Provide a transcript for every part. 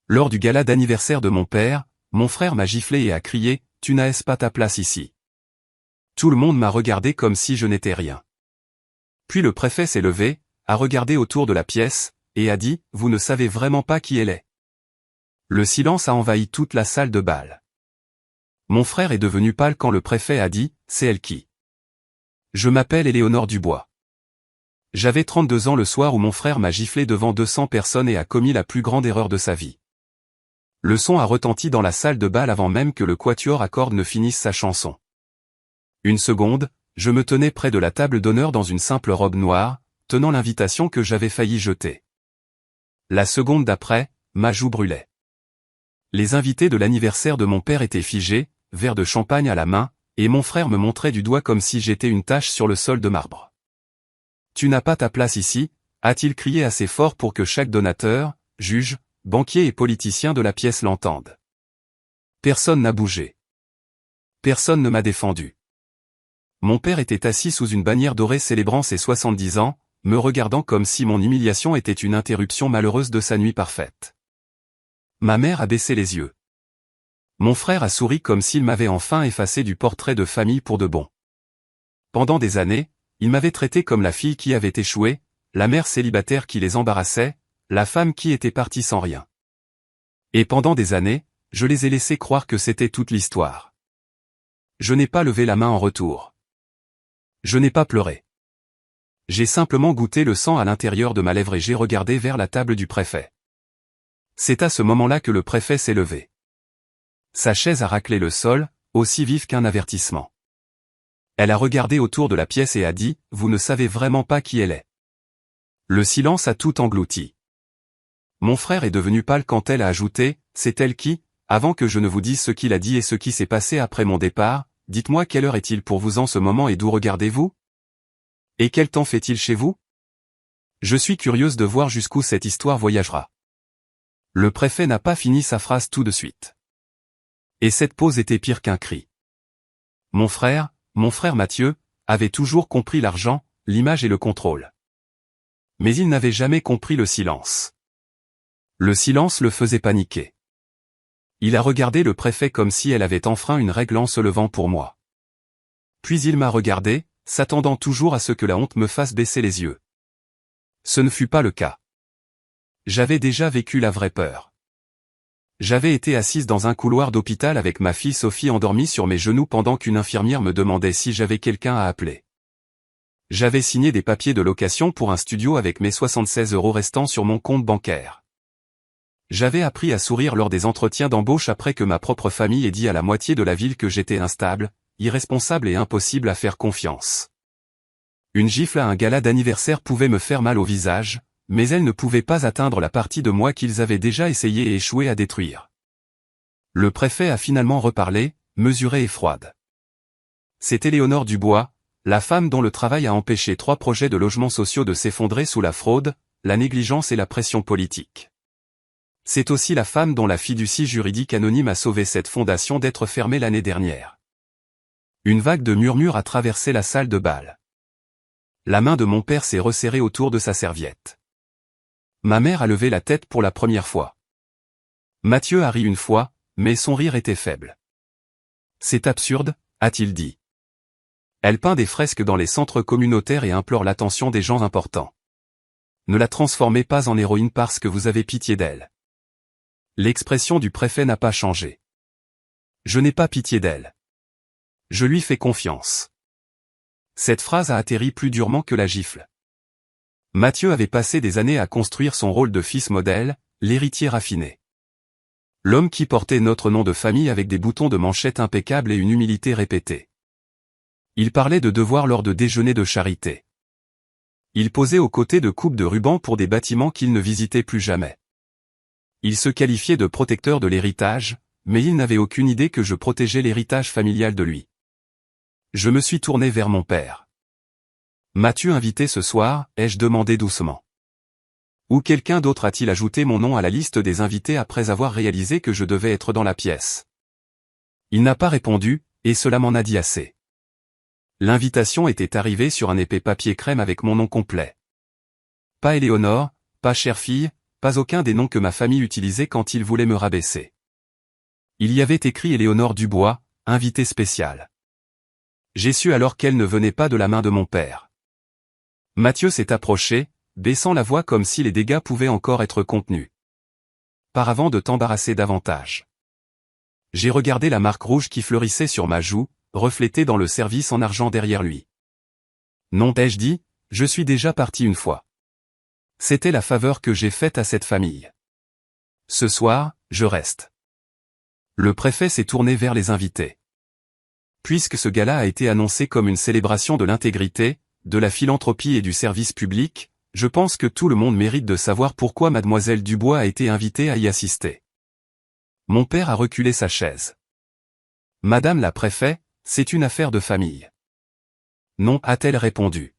Lors du gala d'anniversaire de mon père, mon frère m'a giflé et a crié « Tu n'as pas ta place ici ». Tout le monde m'a regardé comme si je n'étais rien. Puis le préfet s'est levé, a regardé autour de la pièce, et a dit « Vous ne savez vraiment pas qui elle est ». Le silence a envahi toute la salle de bal. Mon frère est devenu pâle quand le préfet a dit « C'est elle qui ». Je m'appelle Éléonore Dubois. J'avais 32 ans le soir où mon frère m'a giflé devant 200 personnes et a commis la plus grande erreur de sa vie. Le son a retenti dans la salle de bal avant même que le quatuor à cordes ne finisse sa chanson. Une seconde, je me tenais près de la table d'honneur dans une simple robe noire, tenant l'invitation que j'avais failli jeter. La seconde d'après, ma joue brûlait. Les invités de l'anniversaire de mon père étaient figés, verre de champagne à la main, et mon frère me montrait du doigt comme si j'étais une tache sur le sol de marbre. « Tu n'as pas ta place ici », a-t-il crié assez fort pour que chaque donateur, juge, banquier et politicien de la pièce l'entendent. Personne n'a bougé. Personne ne m'a défendu. Mon père était assis sous une bannière dorée célébrant ses 70 ans, me regardant comme si mon humiliation était une interruption malheureuse de sa nuit parfaite. Ma mère a baissé les yeux. Mon frère a souri comme s'il m'avait enfin effacé du portrait de famille pour de bon. Pendant des années, il m'avait traité comme la fille qui avait échoué, la mère célibataire qui les embarrassait, la femme qui était partie sans rien. Et pendant des années, je les ai laissés croire que c'était toute l'histoire. Je n'ai pas levé la main en retour. Je n'ai pas pleuré. J'ai simplement goûté le sang à l'intérieur de ma lèvre et j'ai regardé vers la table du préfet. C'est à ce moment-là que le préfet s'est levé. Sa chaise a raclé le sol, aussi vif qu'un avertissement. Elle a regardé autour de la pièce et a dit « Vous ne savez vraiment pas qui elle est ». Le silence a tout englouti. Mon frère est devenu pâle quand elle a ajouté « C'est elle qui, avant que je ne vous dise ce qu'il a dit et ce qui s'est passé après mon départ, dites-moi quelle heure est-il pour vous en ce moment et d'où regardez-vous? Et quel temps fait-il chez vous? Je suis curieuse de voir jusqu'où cette histoire voyagera. » Le préfet n'a pas fini sa phrase tout de suite. Et cette pause était pire qu'un cri. Mon frère Mathieu, avait toujours compris l'argent, l'image et le contrôle. Mais il n'avait jamais compris le silence. Le silence le faisait paniquer. Il a regardé le préfet comme si elle avait enfreint une règle en se levant pour moi. Puis il m'a regardé, s'attendant toujours à ce que la honte me fasse baisser les yeux. Ce ne fut pas le cas. J'avais déjà vécu la vraie peur. J'avais été assise dans un couloir d'hôpital avec ma fille Sophie endormie sur mes genoux pendant qu'une infirmière me demandait si j'avais quelqu'un à appeler. J'avais signé des papiers de location pour un studio avec mes 76 € restants sur mon compte bancaire. J'avais appris à sourire lors des entretiens d'embauche après que ma propre famille ait dit à la moitié de la ville que j'étais instable, irresponsable et impossible à faire confiance. Une gifle à un gala d'anniversaire pouvait me faire mal au visage, mais elle ne pouvait pas atteindre la partie de moi qu'ils avaient déjà essayé et échoué à détruire. Le préfet a finalement reparlé, mesurée et froide. C'est Éléonore Dubois, la femme dont le travail a empêché 3 projets de logements sociaux de s'effondrer sous la fraude, la négligence et la pression politique. C'est aussi la femme dont la fiducie juridique anonyme a sauvé cette fondation d'être fermée l'année dernière. Une vague de murmures a traversé la salle de bal. La main de mon père s'est resserrée autour de sa serviette. Ma mère a levé la tête pour la première fois. Mathieu a ri une fois, mais son rire était faible. « C'est absurde », a-t-il dit. Elle peint des fresques dans les centres communautaires et implore l'attention des gens importants. Ne la transformez pas en héroïne parce que vous avez pitié d'elle. L'expression du préfet n'a pas changé. Je n'ai pas pitié d'elle. Je lui fais confiance. Cette phrase a atterri plus durement que la gifle. Mathieu avait passé des années à construire son rôle de fils modèle, l'héritier raffiné. L'homme qui portait notre nom de famille avec des boutons de manchette impeccables et une humilité répétée. Il parlait de devoirs lors de déjeuners de charité. Il posait aux côtés de coupes de rubans pour des bâtiments qu'il ne visitait plus jamais. Il se qualifiait de protecteur de l'héritage, mais il n'avait aucune idée que je protégeais l'héritage familial de lui. Je me suis tourné vers mon père. « M'as-tu invité ce soir ?» ai-je demandé doucement. Ou quelqu'un d'autre a-t-il ajouté mon nom à la liste des invités après avoir réalisé que je devais être dans la pièce? Il n'a pas répondu, et cela m'en a dit assez. L'invitation était arrivée sur un épais papier crème avec mon nom complet. Pas Éléonore, pas chère fille, pas aucun des noms que ma famille utilisait quand ils voulaient me rabaisser. Il y avait écrit Éléonore Dubois, invitée spéciale. J'ai su alors qu'elle ne venait pas de la main de mon père. Mathieu s'est approché, baissant la voix comme si les dégâts pouvaient encore être contenus. Par avant de t'embarrasser davantage. J'ai regardé la marque rouge qui fleurissait sur ma joue, reflétée dans le service en argent derrière lui. Non, ai-je dit, je suis déjà parti une fois. C'était la faveur que j'ai faite à cette famille. Ce soir, je reste. Le préfet s'est tourné vers les invités. Puisque ce gala a été annoncé comme une célébration de l'intégrité, de la philanthropie et du service public, je pense que tout le monde mérite de savoir pourquoi mademoiselle Dubois a été invitée à y assister. Mon père a reculé sa chaise. Madame la préfet, c'est une affaire de famille. Non, a-t-elle répondu.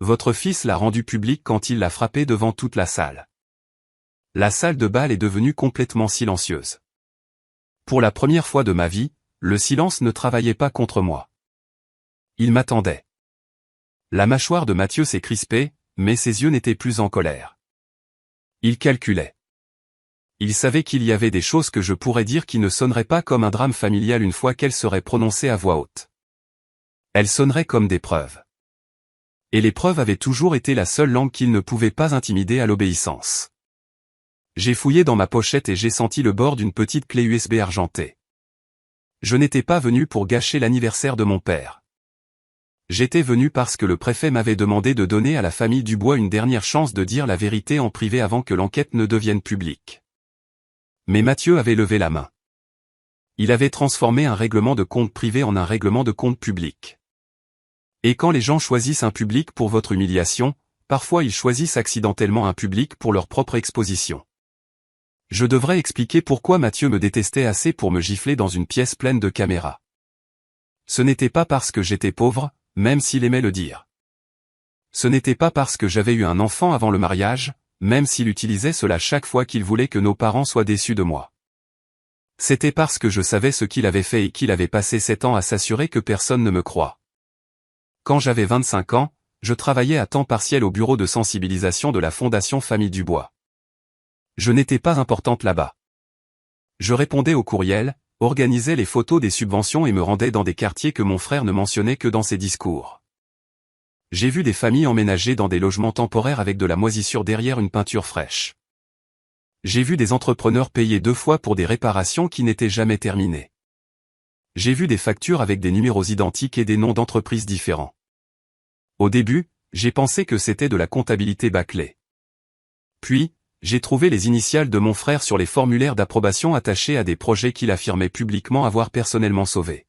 Votre fils l'a rendu public quand il l'a frappé devant toute la salle. La salle de bal est devenue complètement silencieuse. Pour la première fois de ma vie, le silence ne travaillait pas contre moi. Il m'attendait. La mâchoire de Mathieu s'est crispée, mais ses yeux n'étaient plus en colère. Il calculait. Il savait qu'il y avait des choses que je pourrais dire qui ne sonneraient pas comme un drame familial une fois qu'elles seraient prononcées à voix haute. Elles sonneraient comme des preuves. Et les preuves avaient toujours été la seule langue qu'il ne pouvait pas intimider à l'obéissance. J'ai fouillé dans ma pochette et j'ai senti le bord d'une petite clé USB argentée. Je n'étais pas venu pour gâcher l'anniversaire de mon père. J'étais venu parce que le préfet m'avait demandé de donner à la famille Dubois une dernière chance de dire la vérité en privé avant que l'enquête ne devienne publique. Mais Mathieu avait levé la main. Il avait transformé un règlement de compte privé en un règlement de compte public. Et quand les gens choisissent un public pour votre humiliation, parfois ils choisissent accidentellement un public pour leur propre exposition. Je devrais expliquer pourquoi Mathieu me détestait assez pour me gifler dans une pièce pleine de caméras. Ce n'était pas parce que j'étais pauvre, même s'il aimait le dire. Ce n'était pas parce que j'avais eu un enfant avant le mariage, même s'il utilisait cela chaque fois qu'il voulait que nos parents soient déçus de moi. C'était parce que je savais ce qu'il avait fait et qu'il avait passé 7 ans à s'assurer que personne ne me croie. Quand j'avais 25 ans, je travaillais à temps partiel au bureau de sensibilisation de la Fondation Famille Dubois. Je n'étais pas importante là-bas. Je répondais aux courriels, organisais les photos des subventions et me rendais dans des quartiers que mon frère ne mentionnait que dans ses discours. J'ai vu des familles emménager dans des logements temporaires avec de la moisissure derrière une peinture fraîche. J'ai vu des entrepreneurs payer 2 fois pour des réparations qui n'étaient jamais terminées. J'ai vu des factures avec des numéros identiques et des noms d'entreprises différents. Au début, j'ai pensé que c'était de la comptabilité bâclée. Puis, j'ai trouvé les initiales de mon frère sur les formulaires d'approbation attachés à des projets qu'il affirmait publiquement avoir personnellement sauvés.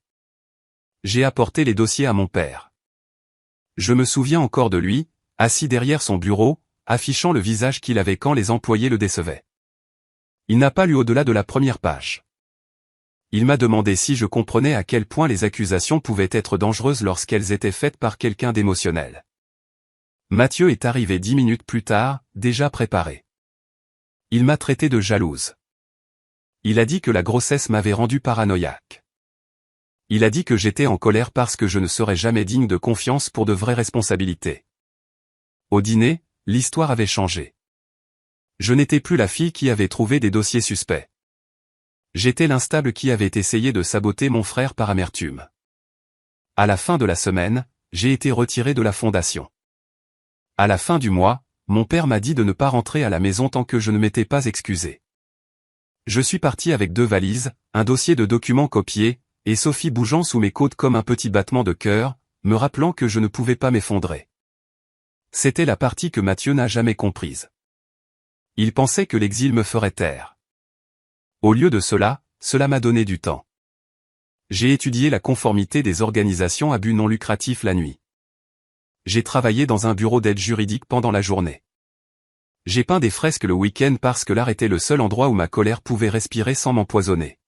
J'ai apporté les dossiers à mon père. Je me souviens encore de lui, assis derrière son bureau, affichant le visage qu'il avait quand les employés le décevaient. Il n'a pas lu au-delà de la première page. Il m'a demandé si je comprenais à quel point les accusations pouvaient être dangereuses lorsqu'elles étaient faites par quelqu'un d'émotionnel. Mathieu est arrivé 10 minutes plus tard, déjà préparé. Il m'a traité de jalouse. Il a dit que la grossesse m'avait rendu paranoïaque. Il a dit que j'étais en colère parce que je ne serais jamais digne de confiance pour de vraies responsabilités. Au dîner, l'histoire avait changé. Je n'étais plus la fille qui avait trouvé des dossiers suspects. J'étais l'instable qui avait essayé de saboter mon frère par amertume. À la fin de la semaine, j'ai été retiré de la fondation. À la fin du mois, mon père m'a dit de ne pas rentrer à la maison tant que je ne m'étais pas excusé. Je suis parti avec 2 valises, un dossier de documents copiés, et Sophie bougeant sous mes côtes comme un petit battement de cœur, me rappelant que je ne pouvais pas m'effondrer. C'était la partie que Mathieu n'a jamais comprise. Il pensait que l'exil me ferait taire. Au lieu de cela, cela m'a donné du temps. J'ai étudié la conformité des organisations à but non lucratif la nuit. J'ai travaillé dans un bureau d'aide juridique pendant la journée. J'ai peint des fresques le week-end parce que l'art était le seul endroit où ma colère pouvait respirer sans m'empoisonner.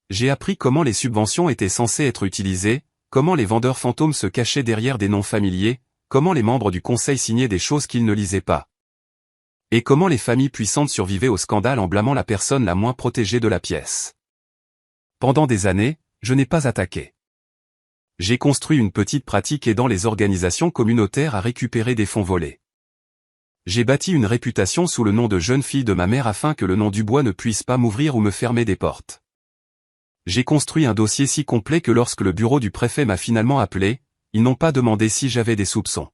J'ai appris comment les subventions étaient censées être utilisées, comment les vendeurs fantômes se cachaient derrière des noms familiers, comment les membres du conseil signaient des choses qu'ils ne lisaient pas. Et comment les familles puissantes survivaient au scandale en blâmant la personne la moins protégée de la pièce. Pendant des années, je n'ai pas attaqué. J'ai construit une petite pratique aidant les organisations communautaires à récupérer des fonds volés. J'ai bâti une réputation sous le nom de jeune fille de ma mère afin que le nom Dubois ne puisse pas m'ouvrir ou me fermer des portes. J'ai construit un dossier si complet que lorsque le bureau du préfet m'a finalement appelé, ils n'ont pas demandé si j'avais des soupçons.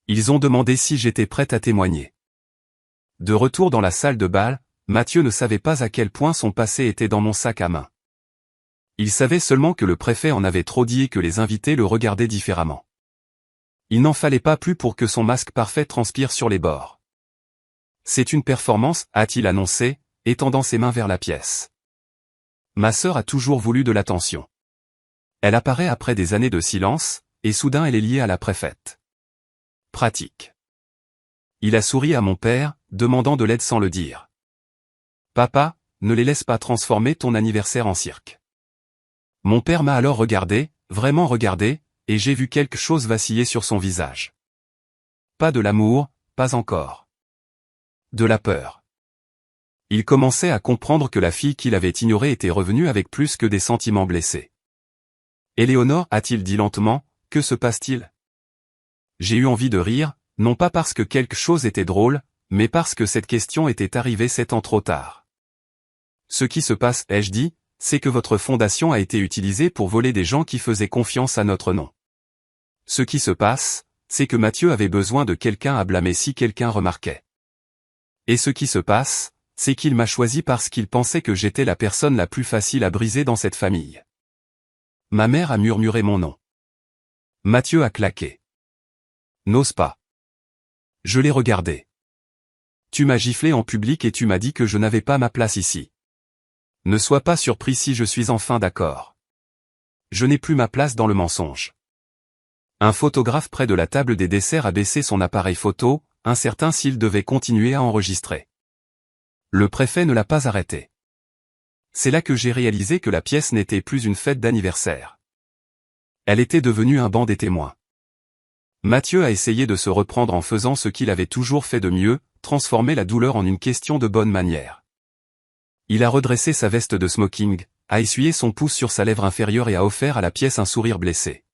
Ils ont demandé si j'étais prête à témoigner. De retour dans la salle de bal, Mathieu ne savait pas à quel point son passé était dans mon sac à main. Il savait seulement que le préfet en avait trop dit et que les invités le regardaient différemment. Il n'en fallait pas plus pour que son masque parfait transpire sur les bords. C'est une performance, a-t-il annoncé, étendant ses mains vers la pièce. Ma sœur a toujours voulu de l'attention. Elle apparaît après des années de silence, et soudain elle est liée à la préfète. Pratique. Il a souri à mon père, demandant de l'aide sans le dire. Papa, ne les laisse pas transformer ton anniversaire en cirque. Mon père m'a alors regardé, vraiment regardé, et j'ai vu quelque chose vaciller sur son visage. Pas de l'amour, pas encore. De la peur. Il commençait à comprendre que la fille qu'il avait ignorée était revenue avec plus que des sentiments blessés. Éléonore, a-t-il dit lentement, que se passe-t-il? J'ai eu envie de rire, non pas parce que quelque chose était drôle, mais parce que cette question était arrivée 7 ans trop tard. Ce qui se passe, ai-je dit, c'est que votre fondation a été utilisée pour voler des gens qui faisaient confiance à notre nom. Ce qui se passe, c'est que Mathieu avait besoin de quelqu'un à blâmer si quelqu'un remarquait. Et ce qui se passe, c'est qu'il m'a choisi parce qu'il pensait que j'étais la personne la plus facile à briser dans cette famille. Ma mère a murmuré mon nom. Mathieu a claqué. N'ose pas. Je l'ai regardé. Tu m'as giflé en public et tu m'as dit que je n'avais pas ma place ici. Ne sois pas surpris si je suis enfin d'accord. Je n'ai plus ma place dans le mensonge. Un photographe près de la table des desserts a baissé son appareil photo, incertain s'il devait continuer à enregistrer. Le préfet ne l'a pas arrêté. C'est là que j'ai réalisé que la pièce n'était plus une fête d'anniversaire. Elle était devenue un banc des témoins. Mathieu a essayé de se reprendre en faisant ce qu'il avait toujours fait de mieux, transformer la douleur en une question de bonne manière. Il a redressé sa veste de smoking, a essuyé son pouce sur sa lèvre inférieure et a offert à la pièce un sourire blessé.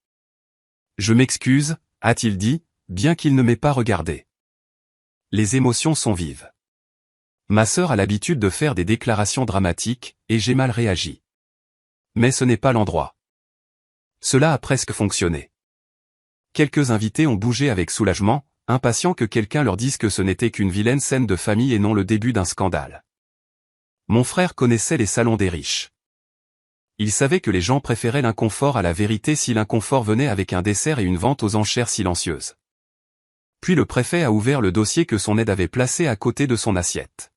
Je m'excuse, a-t-il dit, bien qu'il ne m'ait pas regardé. Les émotions sont vives. Ma sœur a l'habitude de faire des déclarations dramatiques, et j'ai mal réagi. Mais ce n'est pas l'endroit. Cela a presque fonctionné. Quelques invités ont bougé avec soulagement, impatients que quelqu'un leur dise que ce n'était qu'une vilaine scène de famille et non le début d'un scandale. Mon frère connaissait les salons des riches. Il savait que les gens préféraient l'inconfort à la vérité si l'inconfort venait avec un dessert et une vente aux enchères silencieuses. Puis le préfet a ouvert le dossier que son aide avait placé à côté de son assiette.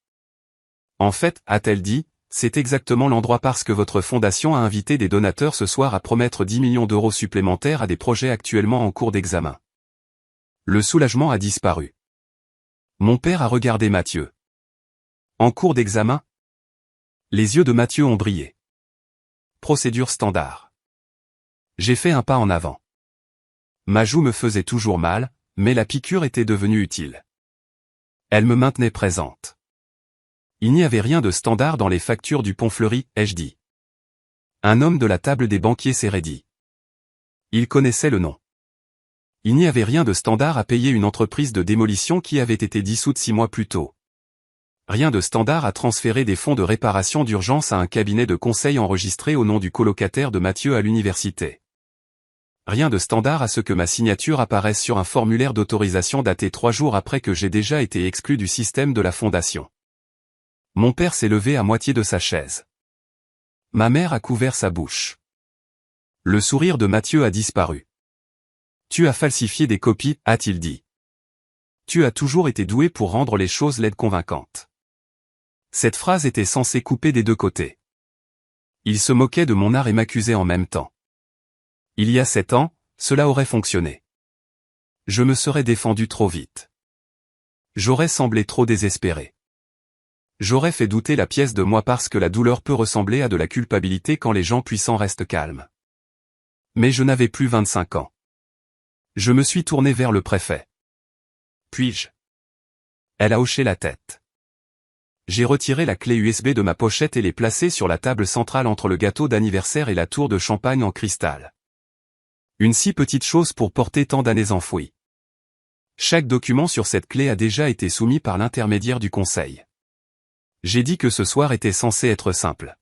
En fait, a-t-elle dit, c'est exactement l'endroit parce que votre fondation a invité des donateurs ce soir à promettre 10 millions d'euros supplémentaires à des projets actuellement en cours d'examen. Le soulagement a disparu. Mon père a regardé Mathieu. En cours d'examen? Les yeux de Mathieu ont brillé. Procédure standard. J'ai fait un pas en avant. Ma joue me faisait toujours mal, mais la piqûre était devenue utile. Elle me maintenait présente. Il n'y avait rien de standard dans les factures du Pont-Fleuri, ai-je dit. Un homme de la table des banquiers s'est raidi. Il connaissait le nom. Il n'y avait rien de standard à payer une entreprise de démolition qui avait été dissoute 6 mois plus tôt. Rien de standard à transférer des fonds de réparation d'urgence à un cabinet de conseil enregistré au nom du colocataire de Mathieu à l'université. Rien de standard à ce que ma signature apparaisse sur un formulaire d'autorisation daté 3 jours après que j'ai déjà été exclu du système de la fondation. Mon père s'est levé à moitié de sa chaise. Ma mère a couvert sa bouche. Le sourire de Mathieu a disparu. Tu as falsifié des copies, a-t-il dit. Tu as toujours été doué pour rendre les choses laides convaincantes. Cette phrase était censée couper des deux côtés. Il se moquait de mon art et m'accusait en même temps. Il y a 7 ans, cela aurait fonctionné. Je me serais défendu trop vite. J'aurais semblé trop désespéré. J'aurais fait douter la pièce de moi parce que la douleur peut ressembler à de la culpabilité quand les gens puissants restent calmes. Mais je n'avais plus 25 ans. Je me suis tourné vers le préfet. Puis-je? Elle a hoché la tête. J'ai retiré la clé USB de ma pochette et l'ai placée sur la table centrale entre le gâteau d'anniversaire et la tour de champagne en cristal. Une si petite chose pour porter tant d'années enfouies. Chaque document sur cette clé a déjà été soumis par l'intermédiaire du conseil. J'ai dit que ce soir était censé être simple.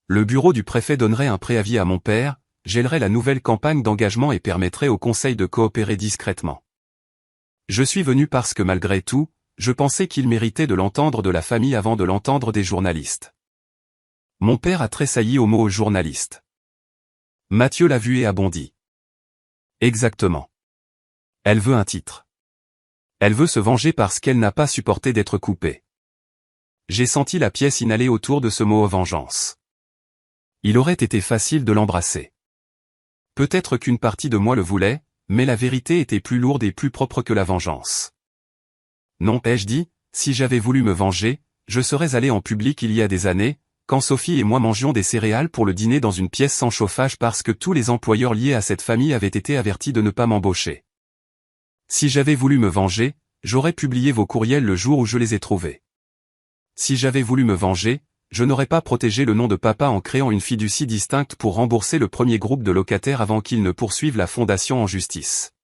Le bureau du préfet donnerait un préavis à mon père, gèlerait la nouvelle campagne d'engagement et permettrait au conseil de coopérer discrètement. Je suis venu parce que malgré tout, je pensais qu'il méritait de l'entendre de la famille avant de l'entendre des journalistes. Mon père a tressailli au mot journaliste. Mathieu l'a vu et a bondi. Exactement. Elle veut un titre. Elle veut se venger parce qu'elle n'a pas supporté d'être coupée. J'ai senti la pièce inhaler autour de ce mot vengeance. Il aurait été facile de l'embrasser. Peut-être qu'une partie de moi le voulait, mais la vérité était plus lourde et plus propre que la vengeance. Non, ai-je dit, si j'avais voulu me venger, je serais allé en public il y a des années, quand Sophie et moi mangions des céréales pour le dîner dans une pièce sans chauffage parce que tous les employeurs liés à cette famille avaient été avertis de ne pas m'embaucher. Si j'avais voulu me venger, j'aurais publié vos courriels le jour où je les ai trouvés. Si j'avais voulu me venger, je n'aurais pas protégé le nom de papa en créant une fiducie distincte pour rembourser le premier groupe de locataires avant qu'ils ne poursuivent la fondation en justice.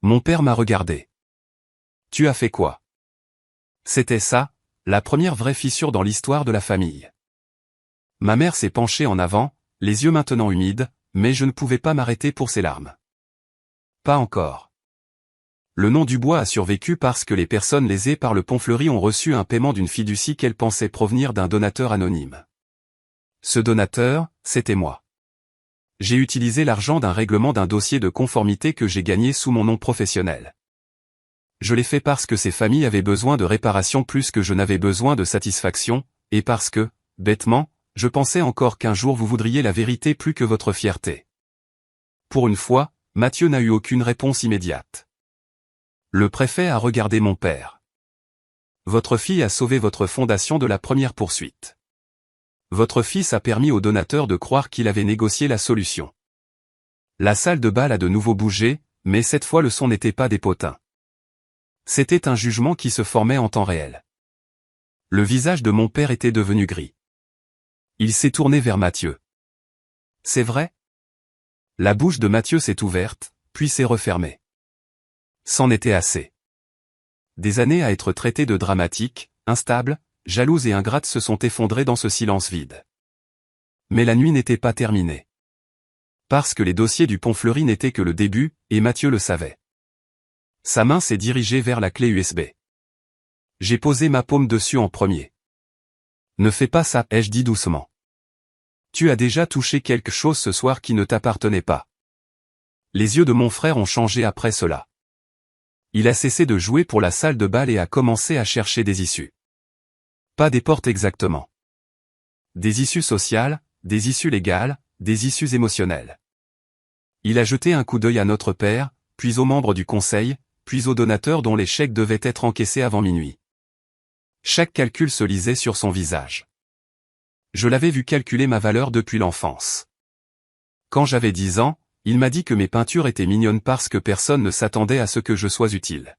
Mon père m'a regardé. Tu as fait quoi? C'était ça, la première vraie fissure dans l'histoire de la famille. Ma mère s'est penchée en avant, les yeux maintenant humides, mais je ne pouvais pas m'arrêter pour ses larmes. Pas encore. Le nom Dubois a survécu parce que les personnes lésées par le Pont-Fleuri ont reçu un paiement d'une fiducie qu'elles pensaient provenir d'un donateur anonyme. Ce donateur, c'était moi. J'ai utilisé l'argent d'un règlement d'un dossier de conformité que j'ai gagné sous mon nom professionnel. Je l'ai fait parce que ces familles avaient besoin de réparation plus que je n'avais besoin de satisfaction, et parce que, bêtement, je pensais encore qu'un jour vous voudriez la vérité plus que votre fierté. Pour une fois, Mathieu n'a eu aucune réponse immédiate. Le préfet a regardé mon père. Votre fille a sauvé votre fondation de la première poursuite. Votre fils a permis au donateur de croire qu'il avait négocié la solution. La salle de bal a de nouveau bougé, mais cette fois le son n'était pas des potins. C'était un jugement qui se formait en temps réel. Le visage de mon père était devenu gris. Il s'est tourné vers Mathieu. C'est vrai? La bouche de Mathieu s'est ouverte, puis s'est refermée. C'en était assez. Des années à être traité de dramatique, instable, jalouse et ingrate se sont effondrées dans ce silence vide. Mais la nuit n'était pas terminée. Parce que les dossiers du Pont-Fleuri n'étaient que le début, et Mathieu le savait. Sa main s'est dirigée vers la clé USB. J'ai posé ma paume dessus en premier. Ne fais pas ça, ai-je dit doucement. Tu as déjà touché quelque chose ce soir qui ne t'appartenait pas. Les yeux de mon frère ont changé après cela. Il a cessé de jouer pour la salle de bal et a commencé à chercher des issues. Pas des portes exactement. Des issues sociales, des issues légales, des issues émotionnelles. Il a jeté un coup d'œil à notre père, puis aux membres du conseil, puis aux donateurs dont les chèques devaient être encaissés avant minuit. Chaque calcul se lisait sur son visage. Je l'avais vu calculer ma valeur depuis l'enfance. Quand j'avais 10 ans, il m'a dit que mes peintures étaient mignonnes parce que personne ne s'attendait à ce que je sois utile.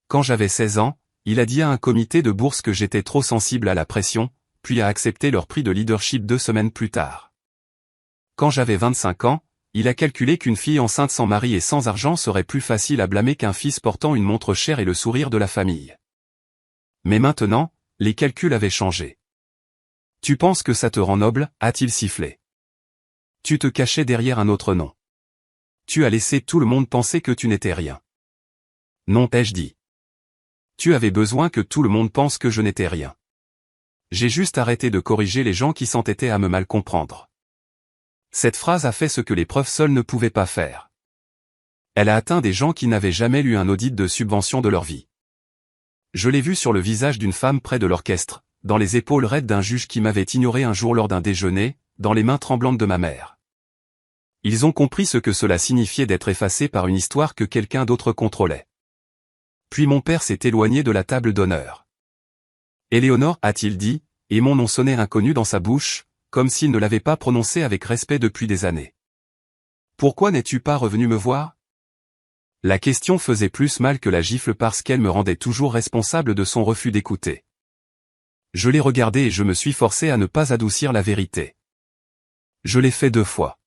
Quand j'avais 16 ans, il a dit à un comité de bourse que j'étais trop sensible à la pression, puis a accepté leur prix de leadership 2 semaines plus tard. Quand j'avais 25 ans, il a calculé qu'une fille enceinte sans mari et sans argent serait plus facile à blâmer qu'un fils portant une montre chère et le sourire de la famille. Mais maintenant, les calculs avaient changé. Tu penses que ça te rend noble, a-t-il sifflé. Tu te cachais derrière un autre nom. Tu as laissé tout le monde penser que tu n'étais rien. Non, ai-je dit. Tu avais besoin que tout le monde pense que je n'étais rien. J'ai juste arrêté de corriger les gens qui s'entêtaient à me mal comprendre. Cette phrase a fait ce que les preuves seules ne pouvaient pas faire. Elle a atteint des gens qui n'avaient jamais lu un audit de subvention de leur vie. Je l'ai vu sur le visage d'une femme près de l'orchestre, dans les épaules raides d'un juge qui m'avait ignoré un jour lors d'un déjeuner, dans les mains tremblantes de ma mère. Ils ont compris ce que cela signifiait d'être effacé par une histoire que quelqu'un d'autre contrôlait. Puis mon père s'est éloigné de la table d'honneur. Éléonore, a-t-il dit, et mon nom sonnait inconnu dans sa bouche, comme s'il ne l'avait pas prononcé avec respect depuis des années. Pourquoi n'es-tu pas revenu me voir? La question faisait plus mal que la gifle parce qu'elle me rendait toujours responsable de son refus d'écouter. Je l'ai regardé et je me suis forcé à ne pas adoucir la vérité. Je l'ai fait 2 fois.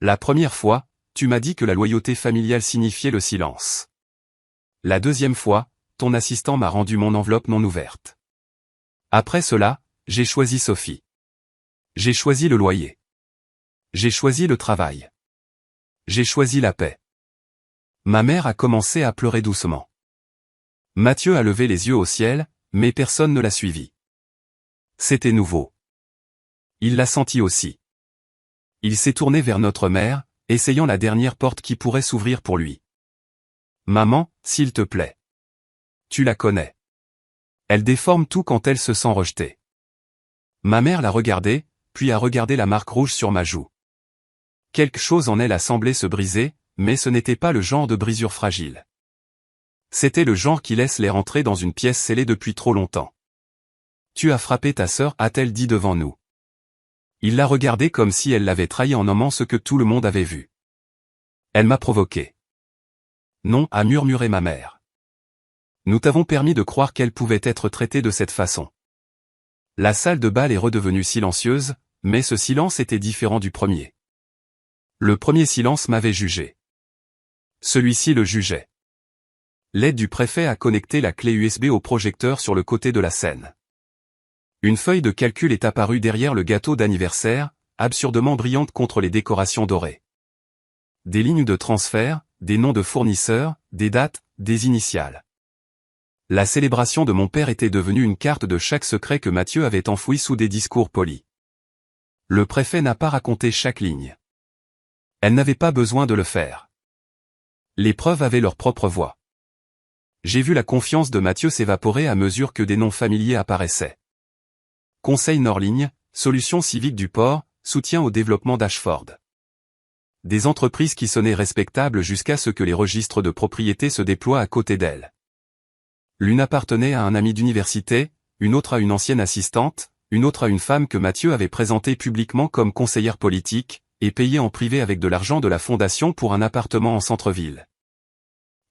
La première fois, tu m'as dit que la loyauté familiale signifiait le silence. La deuxième fois, ton assistant m'a rendu mon enveloppe non ouverte. Après cela, j'ai choisi Sophie. J'ai choisi le loyer. J'ai choisi le travail. J'ai choisi la paix. Ma mère a commencé à pleurer doucement. Mathieu a levé les yeux au ciel, mais personne ne l'a suivi. C'était nouveau. Il l'a senti aussi. Il s'est tourné vers notre mère, essayant la dernière porte qui pourrait s'ouvrir pour lui. Maman, s'il te plaît. Tu la connais. Elle déforme tout quand elle se sent rejetée. Ma mère l'a regardé, puis a regardé la marque rouge sur ma joue. Quelque chose en elle a semblé se briser, mais ce n'était pas le genre de brisure fragile. C'était le genre qui laisse l'air entrer dans une pièce scellée depuis trop longtemps. Tu as frappé ta sœur, a-t-elle dit devant nous. Il l'a regardée comme si elle l'avait trahi en nommant ce que tout le monde avait vu. Elle m'a provoqué. Non, a murmuré ma mère. Nous t'avons permis de croire qu'elle pouvait être traitée de cette façon. La salle de bal est redevenue silencieuse, mais ce silence était différent du premier. Le premier silence m'avait jugé. Celui-ci le jugeait. L'aide du préfet a connecté la clé USB au projecteur sur le côté de la scène. Une feuille de calcul est apparue derrière le gâteau d'anniversaire, absurdement brillante contre les décorations dorées. Des lignes de transfert, des noms de fournisseurs, des dates, des initiales. La célébration de mon père était devenue une carte de chaque secret que Mathieu avait enfoui sous des discours polis. Le préfet n'a pas raconté chaque ligne. Elle n'avait pas besoin de le faire. Les preuves avaient leur propre voix. J'ai vu la confiance de Mathieu s'évaporer à mesure que des noms familiers apparaissaient. Conseil Norligne, Solutions civiques du port, soutien au développement d'Ashford. Des entreprises qui sonnaient respectables jusqu'à ce que les registres de propriété se déploient à côté d'elles. L'une appartenait à un ami d'université, une autre à une ancienne assistante, une autre à une femme que Mathieu avait présentée publiquement comme conseillère politique, et payée en privé avec de l'argent de la fondation pour un appartement en centre-ville.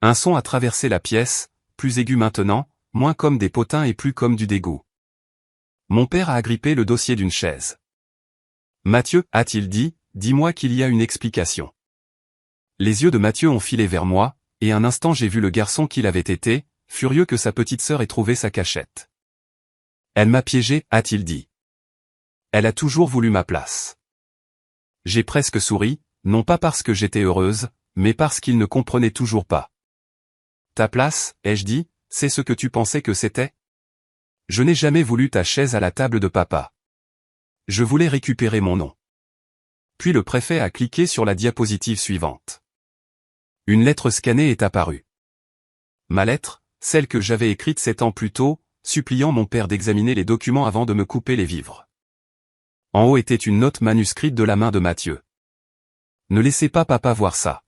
Un son a traversé la pièce, plus aigu maintenant, moins comme des potins et plus comme du dégoût. Mon père a agrippé le dossier d'une chaise. Mathieu, a-t-il dit, dis-moi qu'il y a une explication. Les yeux de Mathieu ont filé vers moi, et un instant j'ai vu le garçon qu'il avait été, furieux que sa petite sœur ait trouvé sa cachette. Elle m'a piégé, a-t-il dit. Elle a toujours voulu ma place. J'ai presque souri, non pas parce que j'étais heureuse, mais parce qu'il ne comprenait toujours pas. Ta place, ai-je dit, c'est ce que tu pensais que c'était? Je n'ai jamais voulu ta chaise à la table de papa. Je voulais récupérer mon nom. Puis le préfet a cliqué sur la diapositive suivante. Une lettre scannée est apparue. Ma lettre, celle que j'avais écrite 7 ans plus tôt, suppliant mon père d'examiner les documents avant de me couper les vivres. En haut était une note manuscrite de la main de Mathieu. Ne laissez pas papa voir ça.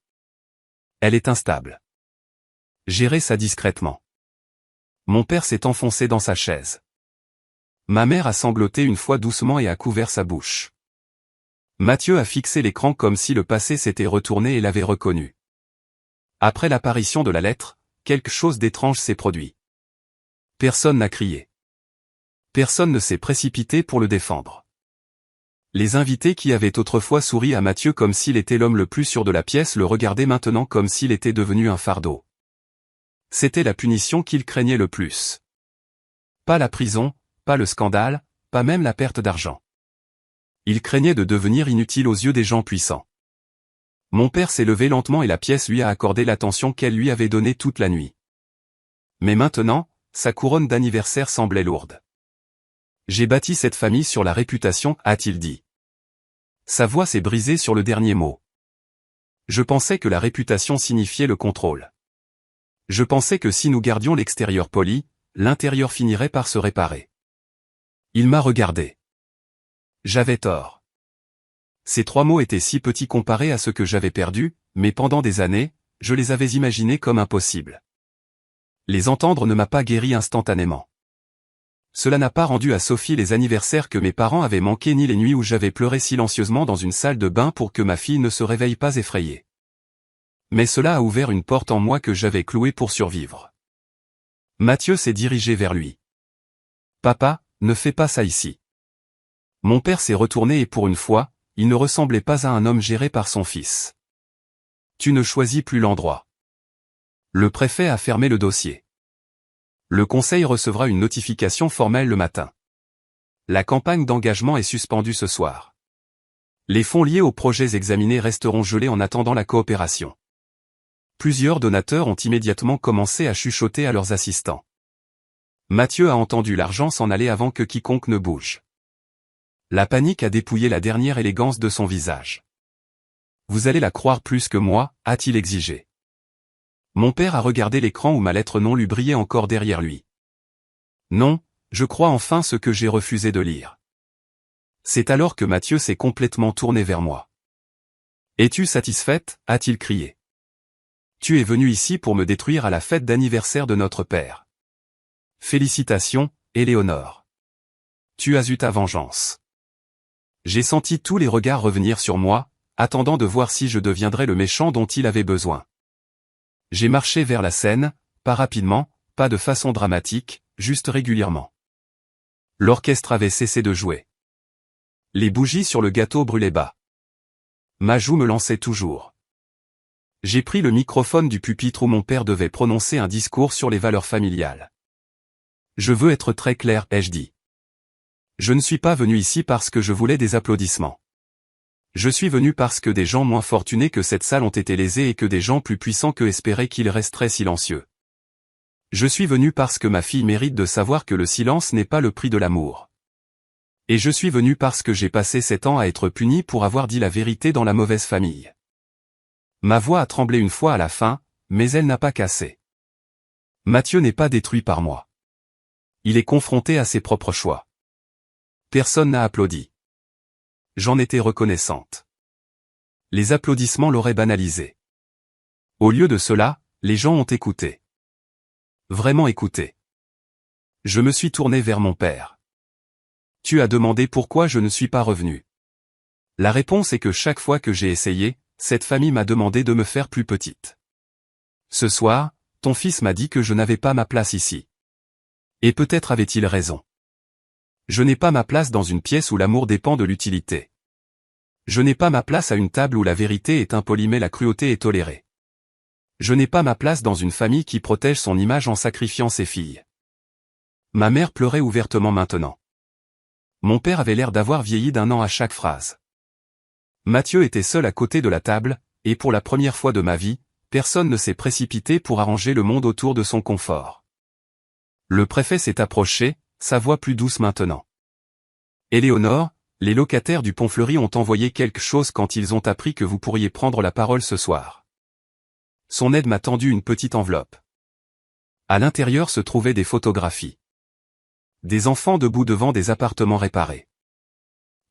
Elle est instable. Gérez ça discrètement. Mon père s'est enfoncé dans sa chaise. Ma mère a sangloté une fois doucement et a couvert sa bouche. Mathieu a fixé l'écran comme si le passé s'était retourné et l'avait reconnu. Après l'apparition de la lettre, quelque chose d'étrange s'est produit. Personne n'a crié. Personne ne s'est précipité pour le défendre. Les invités qui avaient autrefois souri à Mathieu comme s'il était l'homme le plus sûr de la pièce le regardaient maintenant comme s'il était devenu un fardeau. C'était la punition qu'il craignait le plus. Pas la prison, pas le scandale, pas même la perte d'argent. Il craignait de devenir inutile aux yeux des gens puissants. Mon père s'est levé lentement et la pièce lui a accordé l'attention qu'elle lui avait donnée toute la nuit. Mais maintenant, sa couronne d'anniversaire semblait lourde. J'ai bâti cette famille sur la réputation, a-t-il dit. Sa voix s'est brisée sur le dernier mot. Je pensais que la réputation signifiait le contrôle. Je pensais que si nous gardions l'extérieur poli, l'intérieur finirait par se réparer. Il m'a regardé. J'avais tort. Ces 3 mots étaient si petits comparés à ce que j'avais perdu, mais pendant des années, je les avais imaginés comme impossibles. Les entendre ne m'a pas guéri instantanément. Cela n'a pas rendu à Sophie les anniversaires que mes parents avaient manqués ni les nuits où j'avais pleuré silencieusement dans une salle de bain pour que ma fille ne se réveille pas effrayée. Mais cela a ouvert une porte en moi que j'avais clouée pour survivre. Mathieu s'est dirigé vers lui. Papa, ne fais pas ça ici. Mon père s'est retourné et pour une fois, il ne ressemblait pas à un homme géré par son fils. Tu ne choisis plus l'endroit. Le préfet a fermé le dossier. Le conseil recevra une notification formelle le matin. La campagne d'engagement est suspendue ce soir. Les fonds liés aux projets examinés resteront gelés en attendant la coopération. Plusieurs donateurs ont immédiatement commencé à chuchoter à leurs assistants. Mathieu a entendu l'argent s'en aller avant que quiconque ne bouge. La panique a dépouillé la dernière élégance de son visage. « Vous allez la croire plus que moi », a-t-il exigé. Mon père a regardé l'écran où ma lettre non lue brillait encore derrière lui. Non, je crois enfin ce que j'ai refusé de lire. C'est alors que Mathieu s'est complètement tourné vers moi. « Es-tu satisfaite ?» a-t-il crié. « Tu es venu ici pour me détruire à la fête d'anniversaire de notre père. Félicitations, Éléonore. Tu as eu ta vengeance. » J'ai senti tous les regards revenir sur moi, attendant de voir si je deviendrais le méchant dont il avait besoin. J'ai marché vers la scène, pas rapidement, pas de façon dramatique, juste régulièrement. L'orchestre avait cessé de jouer. Les bougies sur le gâteau brûlaient bas. Ma joue me lançait toujours. J'ai pris le microphone du pupitre où mon père devait prononcer un discours sur les valeurs familiales. Je veux être très clair, ai-je dit. Je ne suis pas venu ici parce que je voulais des applaudissements. Je suis venu parce que des gens moins fortunés que cette salle ont été lésés et que des gens plus puissants qu'eux espéraient qu'ils resteraient silencieux. Je suis venu parce que ma fille mérite de savoir que le silence n'est pas le prix de l'amour. Et je suis venu parce que j'ai passé 7 ans à être puni pour avoir dit la vérité dans la mauvaise famille. Ma voix a tremblé une fois à la fin, mais elle n'a pas cassé. Mathieu n'est pas détruit par moi. Il est confronté à ses propres choix. Personne n'a applaudi. J'en étais reconnaissante. Les applaudissements l'auraient banalisé. Au lieu de cela, les gens ont écouté. Vraiment écouté. Je me suis tourné vers mon père. Tu as demandé pourquoi je ne suis pas revenu. La réponse est que chaque fois que j'ai essayé, cette famille m'a demandé de me faire plus petite. Ce soir, ton fils m'a dit que je n'avais pas ma place ici. Et peut-être avait-il raison. Je n'ai pas ma place dans une pièce où l'amour dépend de l'utilité. Je n'ai pas ma place à une table où la vérité est impolie mais la cruauté est tolérée. Je n'ai pas ma place dans une famille qui protège son image en sacrifiant ses filles. Ma mère pleurait ouvertement maintenant. Mon père avait l'air d'avoir vieilli d'1 an à chaque phrase. Mathieu était seul à côté de la table, et pour la première fois de ma vie, personne ne s'est précipité pour arranger le monde autour de son confort. Le préfet s'est approché, sa voix plus douce maintenant. Éléonore, les locataires du Pont Fleuri ont envoyé quelque chose quand ils ont appris que vous pourriez prendre la parole ce soir. Son aide m'a tendu une petite enveloppe. À l'intérieur se trouvaient des photographies. Des enfants debout devant des appartements réparés.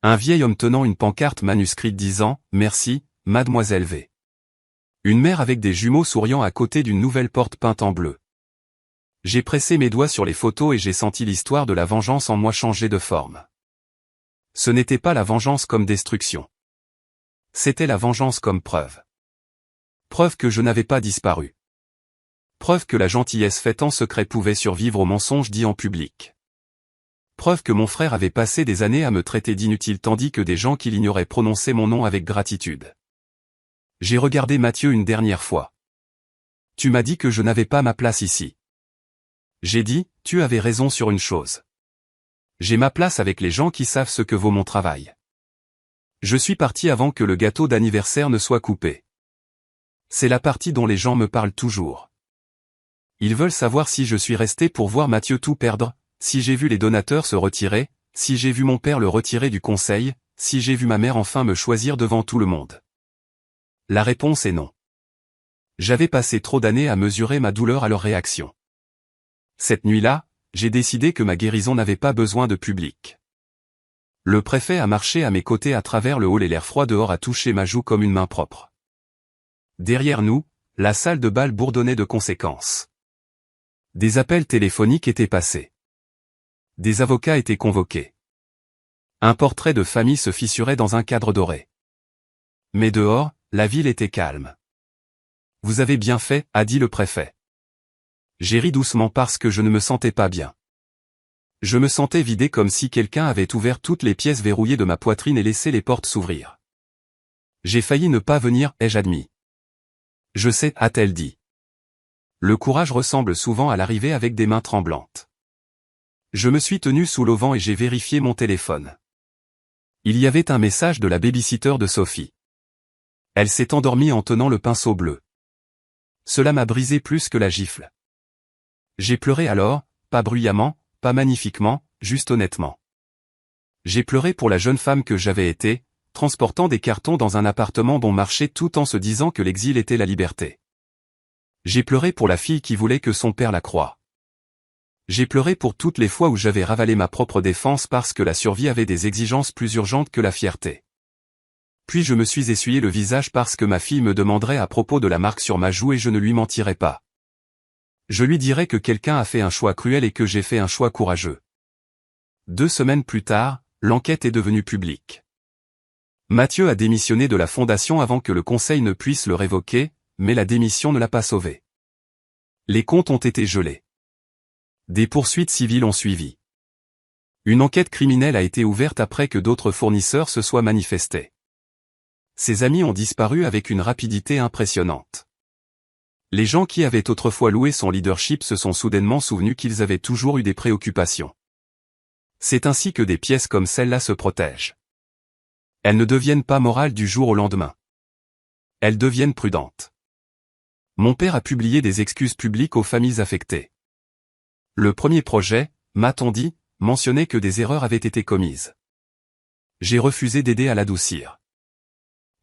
Un vieil homme tenant une pancarte manuscrite disant « Merci, mademoiselle V ». Une mère avec des jumeaux souriant à côté d'une nouvelle porte peinte en bleu. J'ai pressé mes doigts sur les photos et j'ai senti l'histoire de la vengeance en moi changer de forme. Ce n'était pas la vengeance comme destruction. C'était la vengeance comme preuve. Preuve que je n'avais pas disparu. Preuve que la gentillesse faite en secret pouvait survivre aux mensonges dits en public. Preuve que mon frère avait passé des années à me traiter d'inutile tandis que des gens qui l'ignoraient prononçaient mon nom avec gratitude. J'ai regardé Mathieu une dernière fois. Tu m'as dit que je n'avais pas ma place ici. J'ai dit, tu avais raison sur une chose. J'ai ma place avec les gens qui savent ce que vaut mon travail. Je suis parti avant que le gâteau d'anniversaire ne soit coupé. C'est la partie dont les gens me parlent toujours. Ils veulent savoir si je suis resté pour voir Mathieu tout perdre, si j'ai vu les donateurs se retirer, si j'ai vu mon père le retirer du conseil, si j'ai vu ma mère enfin me choisir devant tout le monde. La réponse est non. J'avais passé trop d'années à mesurer ma douleur à leur réaction. Cette nuit-là, j'ai décidé que ma guérison n'avait pas besoin de public. Le préfet a marché à mes côtés à travers le hall et l'air froid dehors a touché ma joue comme une main propre. Derrière nous, la salle de bal bourdonnait de conséquences. Des appels téléphoniques étaient passés. Des avocats étaient convoqués. Un portrait de famille se fissurait dans un cadre doré. Mais dehors, la ville était calme. « Vous avez bien fait », a dit le préfet. J'ai ri doucement parce que je ne me sentais pas bien. Je me sentais vidé comme si quelqu'un avait ouvert toutes les pièces verrouillées de ma poitrine et laissé les portes s'ouvrir. J'ai failli ne pas venir, ai-je admis. Je sais, a-t-elle dit. Le courage ressemble souvent à l'arrivée avec des mains tremblantes. Je me suis tenu sous l'auvent et j'ai vérifié mon téléphone. Il y avait un message de la baby-sitter de Sophie. Elle s'est endormie en tenant le pinceau bleu. Cela m'a brisé plus que la gifle. J'ai pleuré alors, pas bruyamment, pas magnifiquement, juste honnêtement. J'ai pleuré pour la jeune femme que j'avais été, transportant des cartons dans un appartement bon marché tout en se disant que l'exil était la liberté. J'ai pleuré pour la fille qui voulait que son père la croie. J'ai pleuré pour toutes les fois où j'avais ravalé ma propre défense parce que la survie avait des exigences plus urgentes que la fierté. Puis je me suis essuyé le visage parce que ma fille me demanderait à propos de la marque sur ma joue et je ne lui mentirais pas. Je lui dirais que quelqu'un a fait un choix cruel et que j'ai fait un choix courageux. 2 semaines plus tard, l'enquête est devenue publique. Mathieu a démissionné de la fondation avant que le conseil ne puisse le révoquer, mais la démission ne l'a pas sauvé. Les comptes ont été gelés. Des poursuites civiles ont suivi. Une enquête criminelle a été ouverte après que d'autres fournisseurs se soient manifestés. Ses amis ont disparu avec une rapidité impressionnante. Les gens qui avaient autrefois loué son leadership se sont soudainement souvenus qu'ils avaient toujours eu des préoccupations. C'est ainsi que des pièces comme celle-là se protègent. Elles ne deviennent pas morales du jour au lendemain. Elles deviennent prudentes. Mon père a publié des excuses publiques aux familles affectées. Le premier projet, m'a-t-on dit, mentionnait que des erreurs avaient été commises. J'ai refusé d'aider à l'adoucir.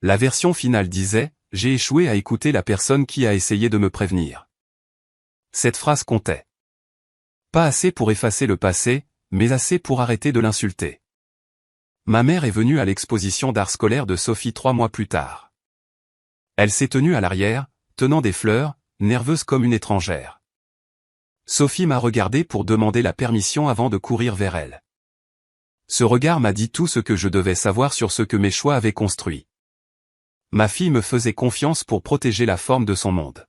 La version finale disait, j'ai échoué à écouter la personne qui a essayé de me prévenir. Cette phrase comptait. Pas assez pour effacer le passé, mais assez pour arrêter de l'insulter. Ma mère est venue à l'exposition d'art scolaire de Sophie 3 mois plus tard. Elle s'est tenue à l'arrière, tenant des fleurs, nerveuse comme une étrangère. Sophie m'a regardé pour demander la permission avant de courir vers elle. Ce regard m'a dit tout ce que je devais savoir sur ce que mes choix avaient construit. Ma fille me faisait confiance pour protéger la forme de son monde.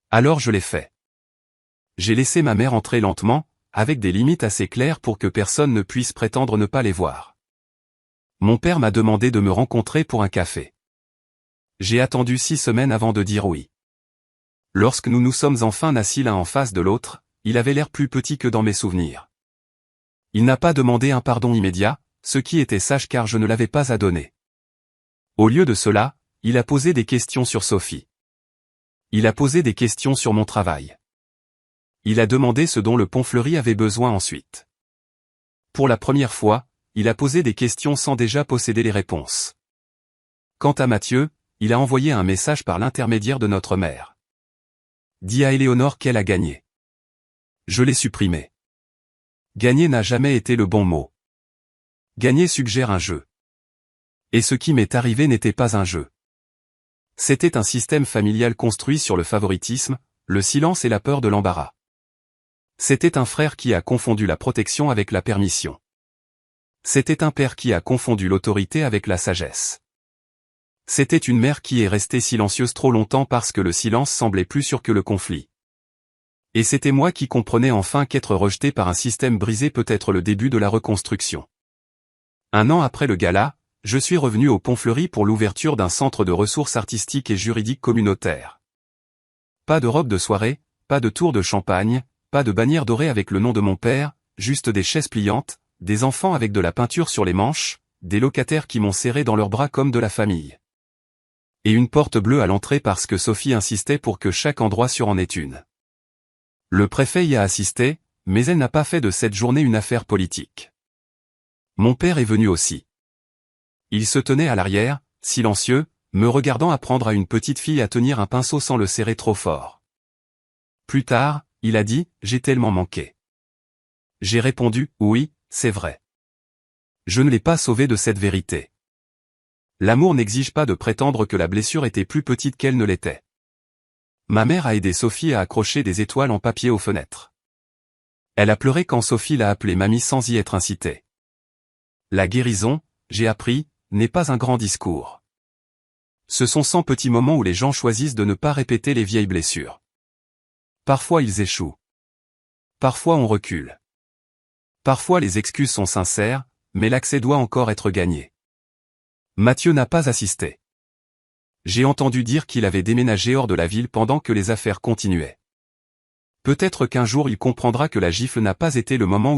Alors je l'ai fait. J'ai laissé ma mère entrer lentement, avec des limites assez claires pour que personne ne puisse prétendre ne pas les voir. Mon père m'a demandé de me rencontrer pour un café. J'ai attendu 6 semaines avant de dire oui. Lorsque nous nous sommes enfin assis l'un en face de l'autre, il avait l'air plus petit que dans mes souvenirs. Il n'a pas demandé un pardon immédiat, ce qui était sage car je ne l'avais pas à donner. Au lieu de cela, il a posé des questions sur Sophie. Il a posé des questions sur mon travail. Il a demandé ce dont le Pont Fleuri avait besoin ensuite. Pour la première fois, il a posé des questions sans déjà posséder les réponses. Quant à Mathieu, il a envoyé un message par l'intermédiaire de notre mère. Dis à Éléonore qu'elle a gagné. Je l'ai supprimé. Gagner n'a jamais été le bon mot. Gagner suggère un jeu. Et ce qui m'est arrivé n'était pas un jeu. C'était un système familial construit sur le favoritisme, le silence et la peur de l'embarras. C'était un frère qui a confondu la protection avec la permission. C'était un père qui a confondu l'autorité avec la sagesse. C'était une mère qui est restée silencieuse trop longtemps parce que le silence semblait plus sûr que le conflit. Et c'était moi qui comprenais enfin qu'être rejeté par un système brisé peut être le début de la reconstruction. 1 an après le gala, je suis revenu au Pont Fleuri pour l'ouverture d'un centre de ressources artistiques et juridiques communautaires. Pas de robe de soirée, pas de tour de champagne, pas de bannière dorée avec le nom de mon père, juste des chaises pliantes, des enfants avec de la peinture sur les manches, des locataires qui m'ont serré dans leurs bras comme de la famille. Et une porte bleue à l'entrée parce que Sophie insistait pour que chaque endroit sur en ait une. Le préfet y a assisté, mais elle n'a pas fait de cette journée une affaire politique. Mon père est venu aussi. Il se tenait à l'arrière, silencieux, me regardant apprendre à une petite fille à tenir un pinceau sans le serrer trop fort. Plus tard, il a dit, j'ai tellement manqué. J'ai répondu, oui, c'est vrai. Je ne l'ai pas sauvé de cette vérité. L'amour n'exige pas de prétendre que la blessure était plus petite qu'elle ne l'était. Ma mère a aidé Sophie à accrocher des étoiles en papier aux fenêtres. Elle a pleuré quand Sophie l'a appelée mamie sans y être incitée. La guérison, j'ai appris, n'est pas un grand discours. Ce sont 100 petits moments où les gens choisissent de ne pas répéter les vieilles blessures. Parfois ils échouent. Parfois on recule. Parfois les excuses sont sincères, mais l'accès doit encore être gagné. Mathieu n'a pas assisté. J'ai entendu dire qu'il avait déménagé hors de la ville pendant que les affaires continuaient. Peut-être qu'un jour il comprendra que la gifle n'a pas été le moment